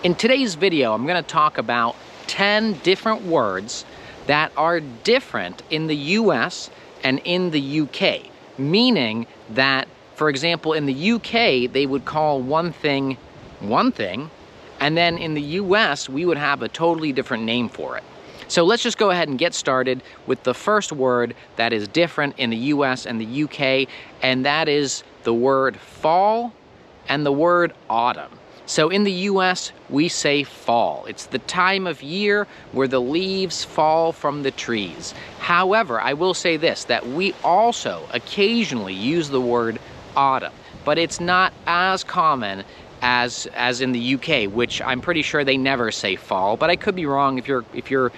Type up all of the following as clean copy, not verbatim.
In today's video, I'm going to talk about 10 different words that are different in the US and in the UK, meaning that, for example, in the UK, they would call one thing, and then in the US, we would have a totally different name for it. So let's just go ahead and get started with the first word that is different in the US and the UK, and that is the word fall and the word autumn. So in the US, we say fall. It's the time of year where the leaves fall from the trees. However, I will say this, that we also occasionally use the word autumn, but it's not as common as in the UK, which I'm pretty sure they never say fall, but I could be wrong. If you're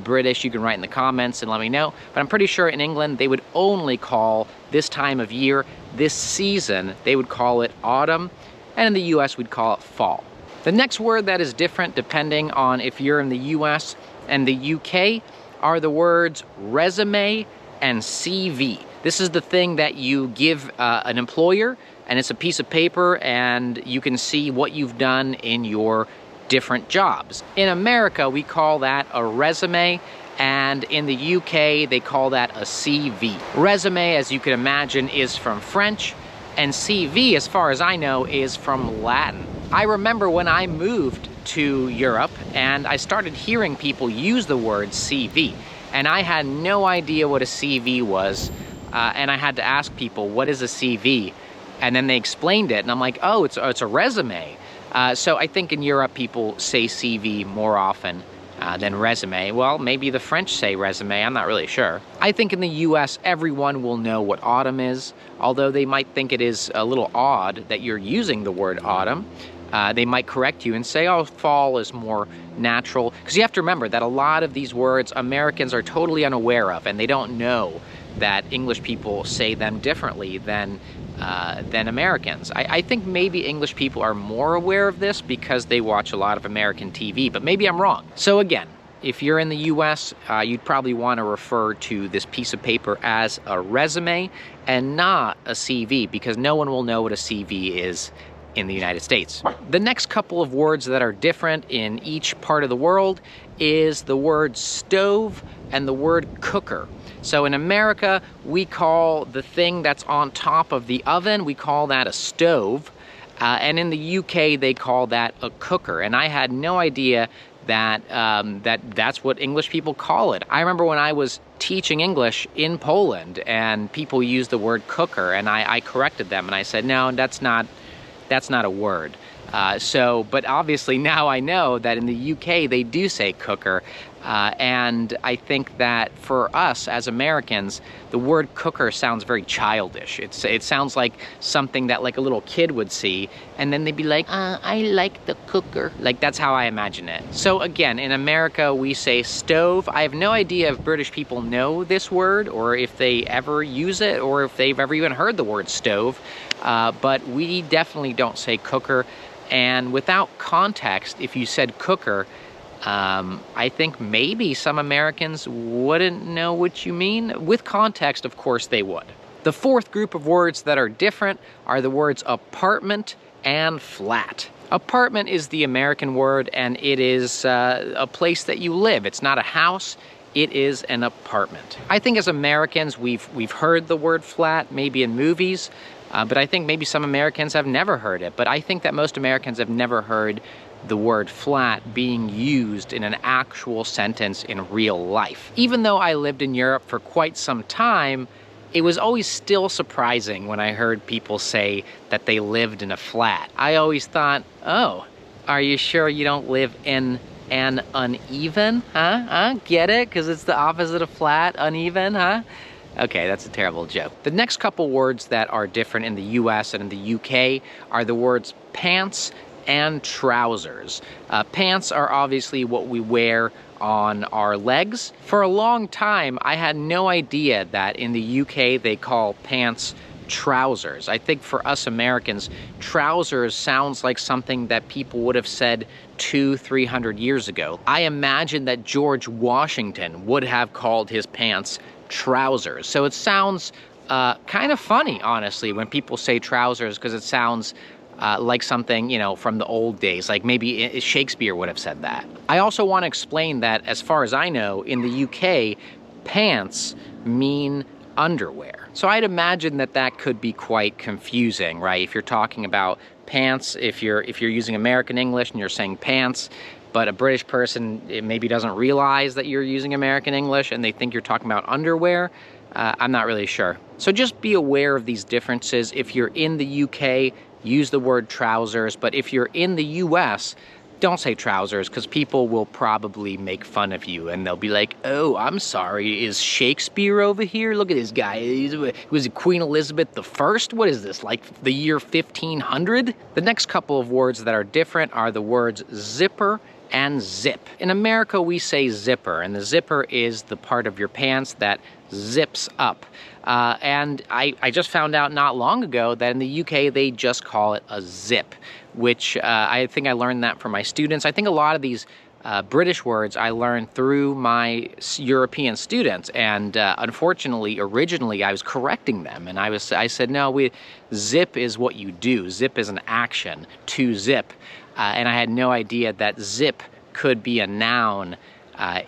British, you can write in the comments and let me know. But I'm pretty sure in England, they would only call this time of year, this season, they would call it autumn. And in the US, we'd call it fall. The next word that is different depending on if you're in the US and the UK are the words resume and CV. This is the thing that you give an employer, and it's a piece of paper, and you can see what you've done in your different jobs. In America, we call that a resume, and in the UK, they call that a CV. Resume, as you can imagine, is from French, and CV, as far as I know, is from Latin. I remember when I moved to Europe and I started hearing people use the word CV, and I had no idea what a CV was, and I had to ask people, what is a CV? And then they explained it, and I'm like, oh, it's a resume. So I think in Europe people say CV more often than resume. Well, maybe the French say resume, I'm not really sure. I think in the US, everyone will know what autumn is, although they might think it is a little odd that you're using the word autumn. They might correct you and say, oh, fall is more natural. Because you have to remember that a lot of these words Americans are totally unaware of, and they don't know that English people say them differently than Americans. I think maybe English people are more aware of this because they watch a lot of American TV, but maybe I'm wrong. So again, if you're in the US, you'd probably want to refer to this piece of paper as a resume and not a CV, because no one will know what a CV is in the United States. The next couple of words that are different in each part of the world is the word stove and the word cooker. So in America, we call the thing that's on top of the oven, we call that a stove. And in the UK, they call that a cooker. And I had no idea that that's what English people call it. I remember when I was teaching English in Poland and people used the word cooker, and I corrected them and I said, no, that's not a word. But obviously now I know that in the UK they do say cooker, and I think that for us as Americans, the word cooker sounds very childish. It sounds like something that like a little kid would see, and then they'd be like, I like the cooker. Like, that's how I imagine it. So again, in America we say stove. I have no idea if British people know this word, or if they ever use it, or if they've ever even heard the word stove, but we definitely don't say cooker. And without context, if you said cooker, I think maybe some Americans wouldn't know what you mean. With context, of course, they would. The fourth group of words that are different are the words apartment and flat. Apartment is the American word, and it is a place that you live. It's not a house. It is an apartment. I think as Americans, we've heard the word flat, maybe in movies, but I think maybe some Americans have never heard it. But I think that most Americans have never heard the word flat being used in an actual sentence in real life. Even though I lived in Europe for quite some time, it was always still surprising when I heard people say that they lived in a flat. I always thought, oh, are you sure you don't live in an uneven? Huh? Get it? Because it's the opposite of flat, uneven, huh? Okay, that's a terrible joke. The next couple words that are different in the US and in the UK are the words pants and trousers. Pants are obviously what we wear on our legs. For a long time, I had no idea that in the UK they call pants trousers. I think for us Americans, trousers sounds like something that people would have said 200-300 years ago. I imagine that George Washington would have called his pants trousers. So it sounds kind of funny, honestly, when people say trousers, because it sounds like something, you know, from the old days, like maybe Shakespeare would have said that. I also want to explain that, as far as I know, in the UK, pants mean underwear. So I'd imagine that that could be quite confusing, right? If you're talking about pants, if you're using American English and you're saying pants, but a British person maybe doesn't realize that you're using American English and they think you're talking about underwear, I'm not really sure. So just be aware of these differences. If you're in the UK, use the word trousers, but if you're in the US, don't say trousers, because people will probably make fun of you and they'll be like, oh, I'm sorry, is Shakespeare over here? Look at this guy. Was it Queen Elizabeth I? What is this, like the year 1500? The next couple of words that are different are the words zipper and zip. In America, we say zipper, and the zipper is the part of your pants that zips up. And I just found out not long ago that in the UK, they just call it a zip, which I think I learned that from my students. I think a lot of these British words I learned through my European students, and unfortunately, originally I was correcting them, and I said, no, zip is what you do. Zip is an action, to zip, and I had no idea that zip could be a noun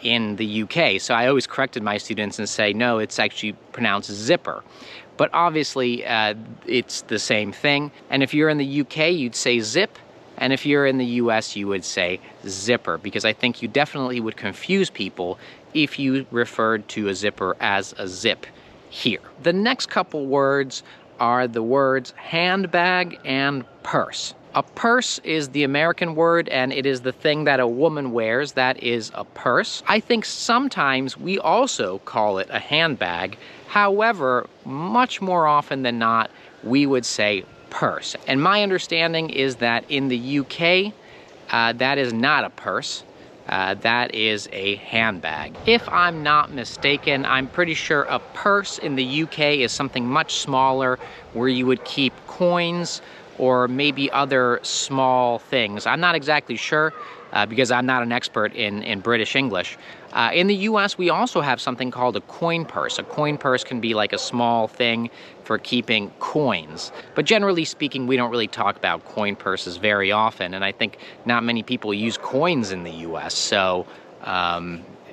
in the UK. So I always corrected my students and say, no, it's actually pronounced zipper. But obviously, it's the same thing. And if you're in the UK, you'd say zip. And if you're in the US, you would say zipper, because I think you definitely would confuse people if you referred to a zipper as a zip here. The next couple words are the words handbag and purse. A purse is the American word, and it is the thing that a woman wears. That is a purse. I think sometimes we also call it a handbag. However, much more often than not, we would say purse. And my understanding is that in the UK, that is not a purse. That is a handbag. If I'm not mistaken, I'm pretty sure a purse in the UK is something much smaller, where you would keep coins or maybe other small things. I'm not exactly sure because I'm not an expert in British English. In the US, we also have something called a coin purse. A coin purse can be like a small thing for keeping coins. But generally speaking, we don't really talk about coin purses very often, and I think not many people use coins in the US, so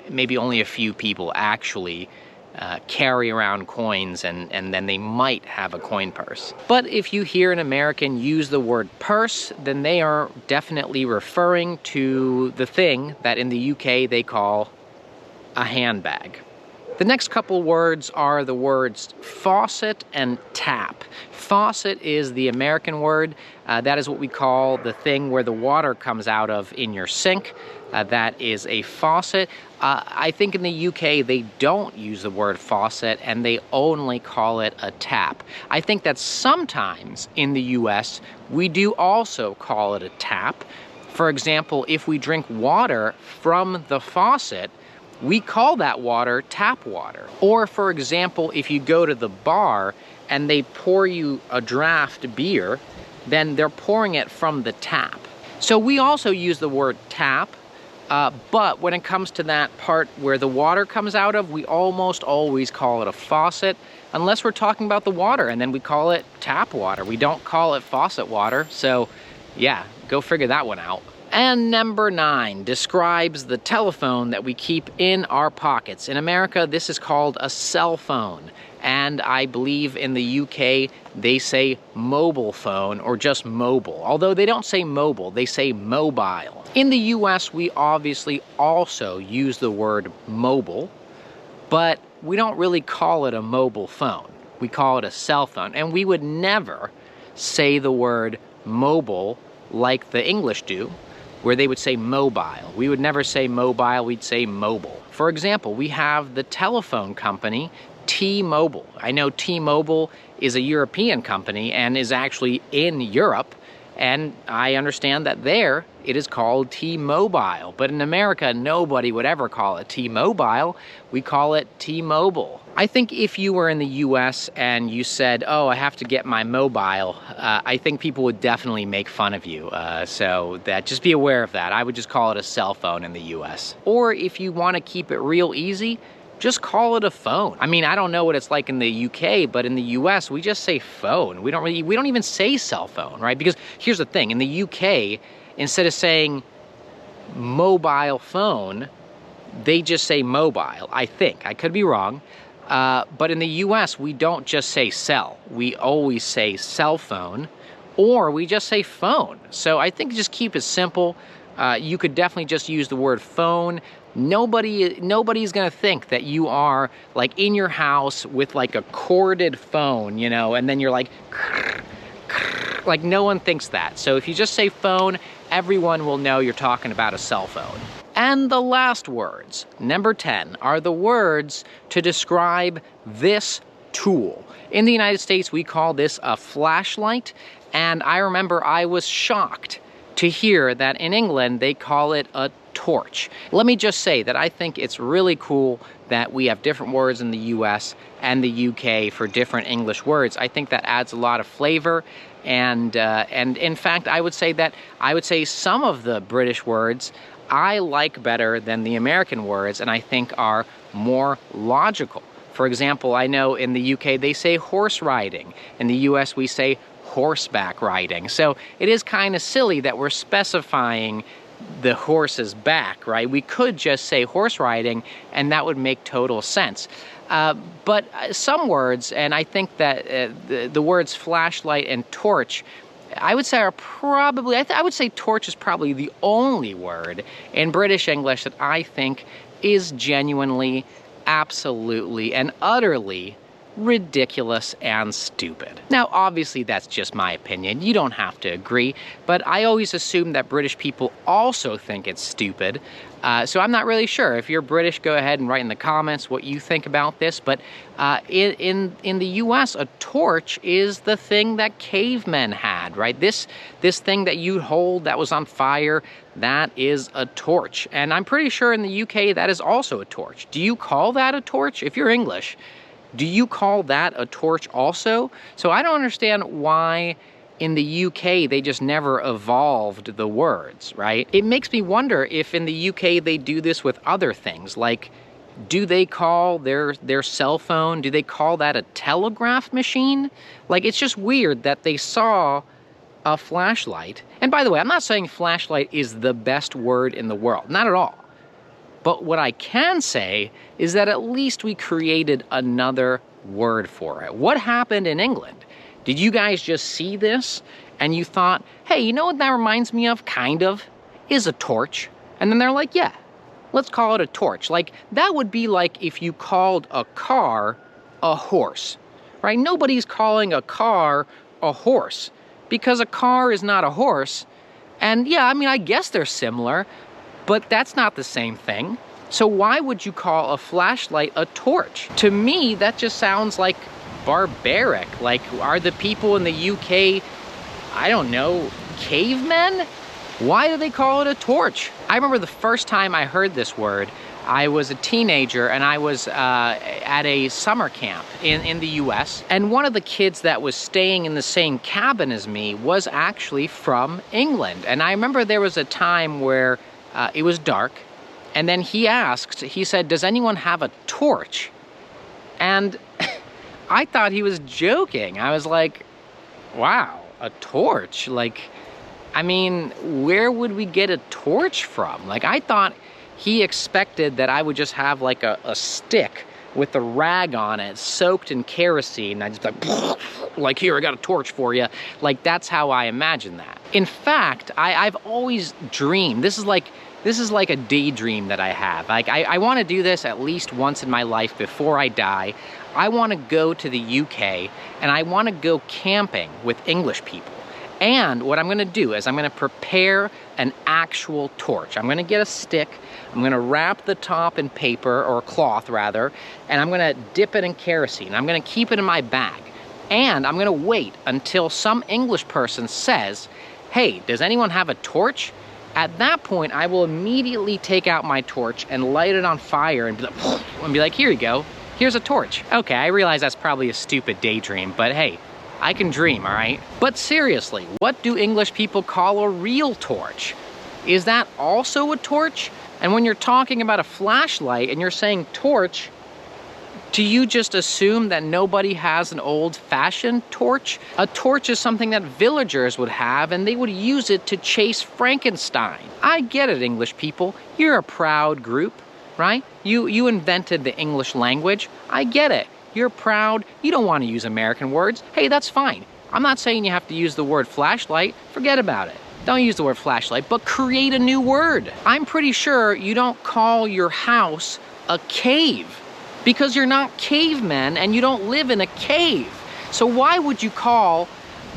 maybe only a few people actually carry around coins, and then they might have a coin purse. But if you hear an American use the word purse, then they are definitely referring to the thing that in the UK they call a handbag. The next couple words are the words faucet and tap. Faucet is the American word. That is what we call the thing where the water comes out of in your sink. That is a faucet. I think in the UK they don't use the word faucet and they only call it a tap. I think that sometimes in the US we do also call it a tap. For example, if we drink water from the faucet, we call that water tap water. Or for example, if you go to the bar and they pour you a draft beer, then they're pouring it from the tap. So we also use the word tap, but when it comes to that part where the water comes out of, we almost always call it a faucet, unless we're talking about the water, and then we call it tap water. We don't call it faucet water, so yeah, go figure that one out. And number 9 describes the telephone that we keep in our pockets. In America, this is called a cell phone. And I believe in the UK, they say mobile phone or just mobile. Although they don't say mobile, they say mobile. In the US, we obviously also use the word mobile, but we don't really call it a mobile phone. We call it a cell phone. And we would never say the word mobile like the English do, where they would say mobile. We would never say mobile, we'd say mobile. For example, we have the telephone company T-Mobile. I know T-Mobile is a European company and is actually in Europe, and I understand that there it is called T-Mobile. But in America, nobody would ever call it T-Mobile. We call it T-Mobile. I think if you were in the US and you said, oh, I have to get my mobile, I think people would definitely make fun of you. So just be aware of that. I would just call it a cell phone in the US. Or if you want to keep it real easy, just call it a phone. I mean, I don't know what it's like in the UK, but in the US, we just say phone. We don't even say cell phone, right? Because here's the thing, in the UK, instead of saying mobile phone, they just say mobile, I think. I could be wrong. But in the US, we don't just say cell. We always say cell phone, or we just say phone. So I think just keep it simple. You could definitely just use the word phone. Nobody's gonna think that you are like in your house with like a corded phone, you know, and then you're like no one thinks that. So if you just say phone, everyone will know you're talking about a cell phone. And the last words, number 10, are the words to describe this tool. In the United States, we call this a flashlight, and I remember I was shocked to hear that in England, they call it a torch. Let me just say that I think it's really cool that we have different words in the US and the UK for different English words. I think that adds a lot of flavor, and in fact, I would say some of the British words I like better than the American words, and I think are more logical. For example, I know in the UK they say horse riding. In the US we say horseback riding. So it is kind of silly that we're specifying the horse's back, right? We could just say horse riding and that would make total sense. But some words, and I think that the words flashlight and torch, I would say are probably, I would say torch is probably the only word in British English that I think is genuinely, absolutely, and utterly ridiculous and stupid. Now, obviously, that's just my opinion. You don't have to agree, but I always assume that British people also think it's stupid. So I'm not really sure. If you're British, go ahead and write in the comments what you think about this. But in the US, a torch is the thing that cavemen had, right? This thing that you hold that was on fire, that is a torch. And I'm pretty sure in the UK that is also a torch. Do you call that a torch? If you're English, do you call that a torch also? So I don't understand why in the UK they just never evolved the words, right? It makes me wonder if in the UK they do this with other things, like do they call their cell phone, do they call that a telegraph machine? Like, it's just weird that they saw a flashlight. And by the way, I'm not saying flashlight is the best word in the world, not at all. But what I can say is that at least we created another word for it. What happened in England? Did you guys just see this and you thought, hey, you know what that reminds me of, kind of, is a torch? And then they're like, yeah, let's call it a torch. Like, that would be like if you called a car a horse, right? Nobody's calling a car a horse because a car is not a horse. And yeah, I mean, I guess they're similar, but that's not the same thing. So why would you call a flashlight a torch? To me, that just sounds like barbaric. Like, are the people in the UK, I don't know, cavemen? Why do they call it a torch? I remember the first time I heard this word, I was a teenager and I was at a summer camp in the US. And one of the kids that was staying in the same cabin as me was actually from England. And I remember there was a time where it was dark, and then he said, does anyone have a torch? And I thought he was joking. I was like, wow, a torch? Like, I mean, where would we get a torch from? Like, I thought he expected that I would just have like a stick with a rag on it, soaked in kerosene. I just like, here, I got a torch for you. Like, that's how I imagine that. In fact, I've always dreamed, this is like a daydream that I have. Like, I want to do this at least once in my life before I die. I want to go to the UK and I want to go camping with English people. And what I'm going to do is I'm going to prepare an actual torch. I'm going to get a stick, I'm going to wrap the top in paper, or cloth rather, and I'm going to dip it in kerosene. I'm going to keep it in my bag. And I'm going to wait until some English person says, hey, does anyone have a torch? At that point, I will immediately take out my torch and light it on fire and be like, here you go, here's a torch. Okay, I realize that's probably a stupid daydream, but hey, I can dream, all right? But seriously, what do English people call a real torch? Is that also a torch? And when you're talking about a flashlight and you're saying torch, Do you just assume that nobody has an old-fashioned torch? A torch is something that villagers would have, and they would use it to chase Frankenstein. I get it, English people. You're a proud group, right? You invented the English language. I get it. You're proud. You don't want to use American words. Hey, that's fine. I'm not saying you have to use the word flashlight. Forget about it. Don't use the word flashlight, but create a new word. I'm pretty sure you don't call your house a cave, because you're not cavemen and you don't live in a cave. So why would you call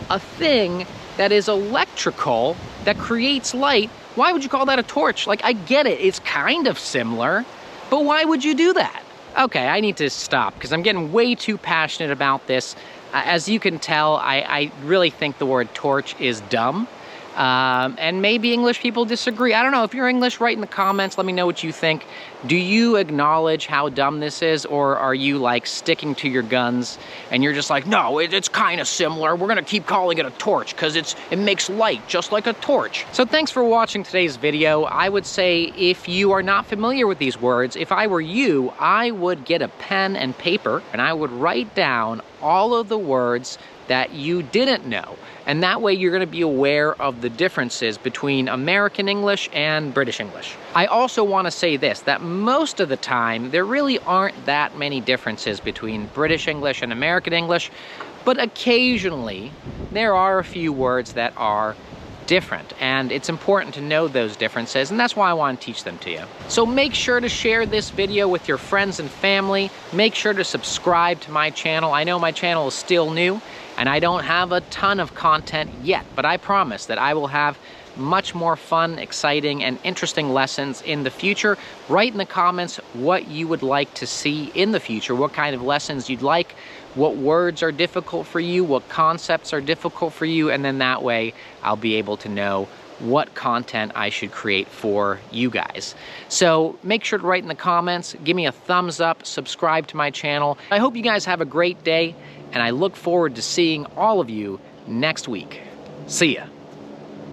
a thing that is electrical, that creates light, why would you call that a torch? Like, I get it, it's kind of similar, but why would you do that? Okay, I need to stop because I'm getting way too passionate about this. As you can tell, I really think the word torch is dumb. And maybe English people disagree. I don't know. If you're English, write in the comments. Let me know what you think. Do you acknowledge how dumb this is, or are you like sticking to your guns and you're just like, no, it's kind of similar. We're gonna keep calling it a torch because it makes light just like a torch. So thanks for watching today's video. I would say if you are not familiar with these words, if I were you, I would get a pen and paper and I would write down all of the words that you didn't know. And that way you're gonna be aware of the differences between American English and British English. I also wanna say this, that most of the time, there really aren't that many differences between British English and American English, but occasionally there are a few words that are different, and it's important to know those differences, and that's why I want to teach them to you. So make sure to share this video with your friends and family. Make sure to subscribe to my channel. I know my channel is still new, and I don't have a ton of content yet, but I promise that I will have much more fun, exciting, and interesting lessons in the future. Write in the comments what you would like to see in the future, what kind of lessons you'd like, what words are difficult for you, what concepts are difficult for you, and then that way I'll be able to know what content I should create for you guys. So make sure to write in the comments, give me a thumbs up, subscribe to my channel. I hope you guys have a great day, and I look forward to seeing all of you next week. See ya.